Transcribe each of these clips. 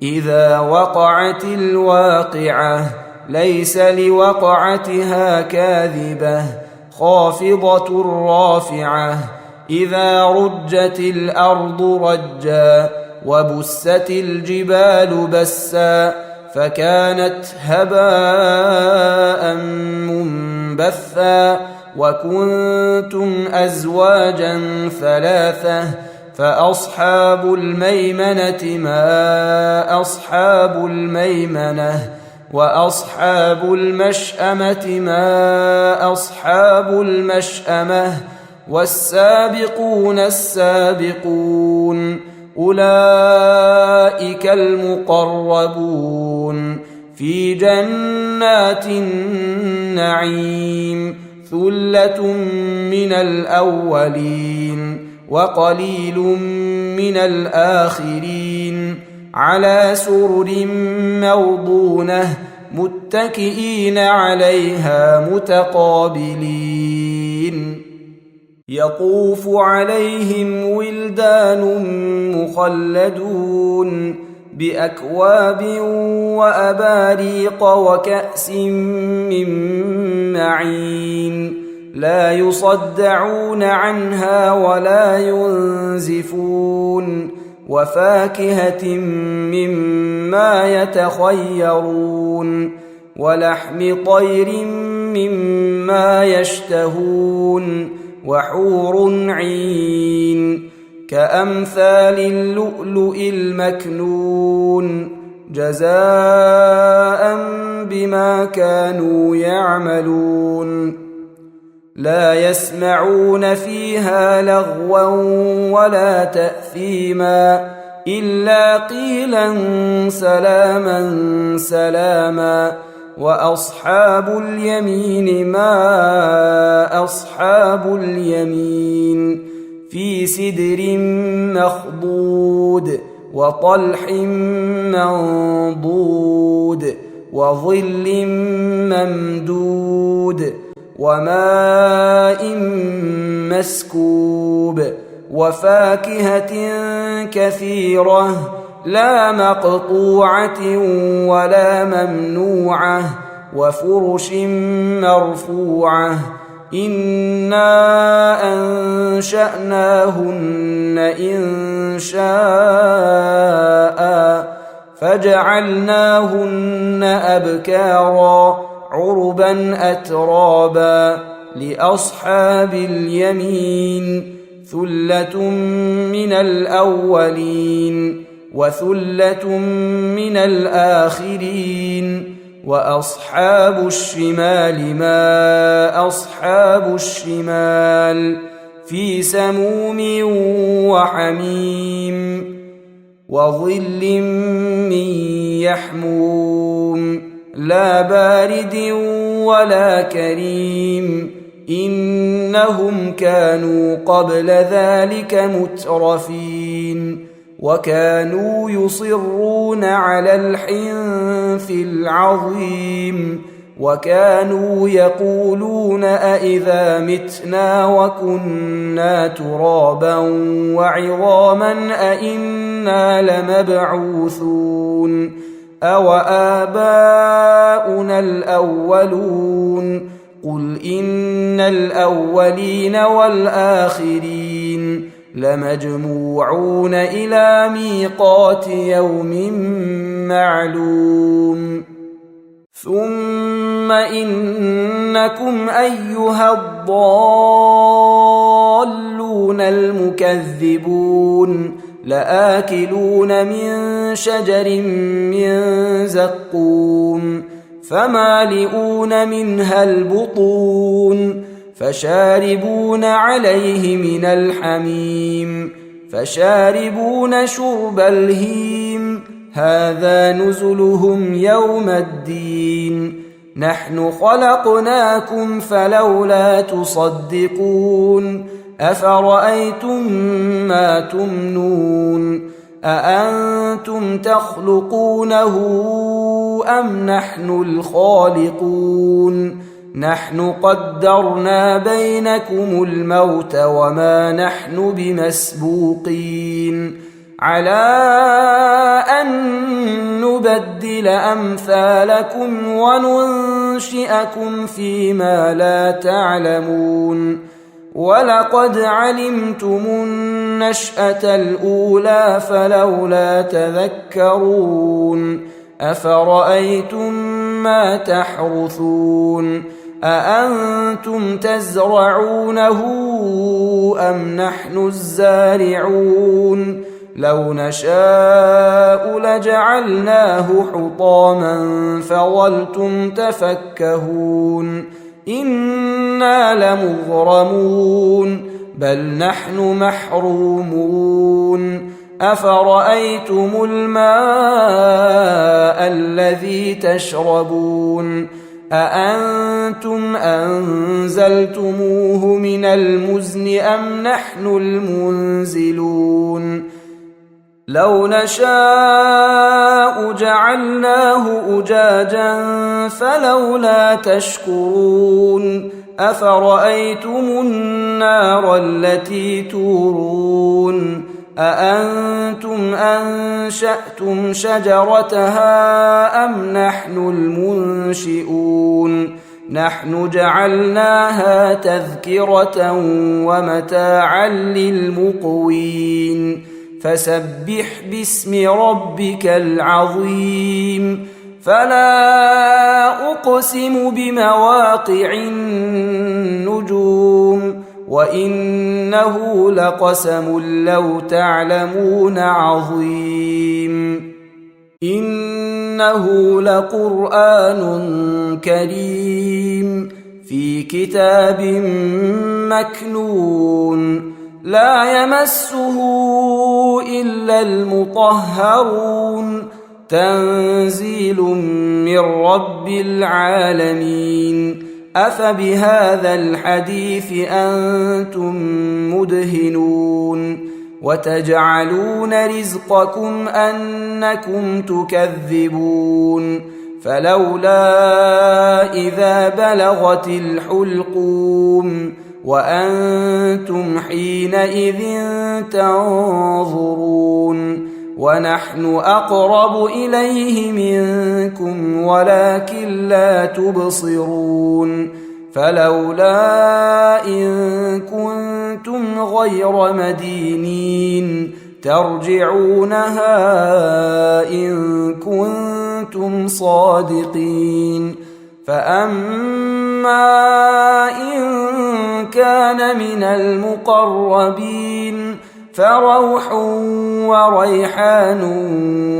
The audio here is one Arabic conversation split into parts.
إذا وقعت الواقعة ليس لوقعتها كاذبة خافضة رافعة إذا رجت الأرض رجا وبست الجبال بسا فكانت هباء منبثا وكنتم أزواجا ثلاثة فأصحاب الميمنة ما أصحاب الميمنة وأصحاب المشأمة ما أصحاب المشأمة والسابقون السابقون أولئك المقربون في جنات النعيم ثلة من الأولين وقليل من الآخرين على سرر موضونة متكئين عليها متقابلين يطوف عليهم ولدان مخلدون بأكواب وأباريق وكأس من معين لا يصدعون عنها ولا ينزفون وفاكهة مما يتخيرون ولحم طير مما يشتهون وحور عين كأمثال اللؤلؤ المكنون جزاء بما كانوا يعملون لا يسمعون فيها لغوا ولا تأثيما إلا قيلا سلاما سلاما وأصحاب اليمين ما أصحاب اليمين في سدر مخضود وطلح منضود وظل ممدود وماء مسكوب وفاكهة كثيرة لا مقطوعة ولا ممنوعة وفرش مرفوعة إنا أنشأناهن إنشاء فجعلناهن أبكارا عربا أترابا لأصحاب اليمين ثلة من الأولين وثلة من الآخرين وأصحاب الشمال ما أصحاب الشمال في سموم وحميم وظل من يحموم لا بارد ولا كريم إنهم كانوا قبل ذلك مترفين وكانوا يصرون على الحنث العظيم وكانوا يقولون أئذا متنا وكنا ترابا وعظاما أئنا لمبعوثون أو آباؤنا الأولون قل إن الأولين والآخرين لمجموعون إلى ميقات يوم معلوم ثم إنكم أيها الضالون المكذبون لآكلون من شجر من زقوم فمالئون منها البطون فشاربون عليه من الحميم فشاربون شرب الهيم هذا نزلهم يوم الدين نحن خلقناكم فلولا تصدقون أفرأيتم ما تمنون أأنتم تخلقونه أم نحن الخالقون نحن قدرنا بينكم الموت وما نحن بمسبوقين على أن نبدل أمثالكم وننشئكم فيما لا تعلمون ولقد علمتم النشأة الأولى فلولا تذكرون أفرأيتم ما تحرثون أأنتم تزرعونه أم نحن الزارعون لو نشاء لجعلناه حطاما فظلتم تفكهون إنا لمغرمون بل نحن محرومون أفرأيتم الماء الذي تشربون أأنتم أنزلتموه من المزن أم نحن المنزلون لو نشاء جعلناه أجاجا فلولا تشكرون أفرأيتم النار التي تورون أأنتم أنشأتم شجرتها أم نحن المنشئون نحن جعلناها تذكرة ومتاعا للمقوين فسبح باسم ربك العظيم فلا أقسم بمواقع النجوم وإنه لقسم لو تعلمون عظيم إنه لقرآن كريم في كتاب مكنون لا يمسه إلا المطهرون تنزيل من رب العالمين أفبهذا الحديث أنتم مدهنون وتجعلون رزقكم أنكم تكذبون فلولا إذا بلغت الحلقوم وأنتم حينئذ تنظرون ونحن أقرب إليه منكم ولكن لا تبصرون فلولا إن كنتم غير مدينين ترجعونها إن كنتم صادقين فأما إن كان من المقربين فروح وريحان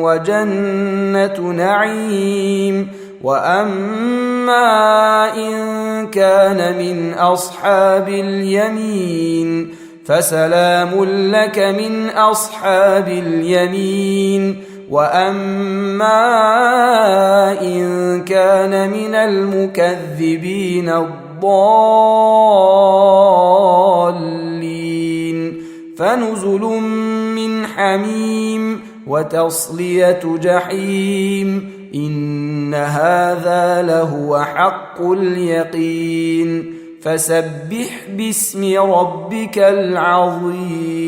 وجنة نعيم وأما إن كان من أصحاب اليمين فسلام لك من أصحاب اليمين وأما إن كان من المكذبين الضالين فنزل من حميم وتصلية جحيم إن هذا لهو حق اليقين فسبح باسم ربك العظيم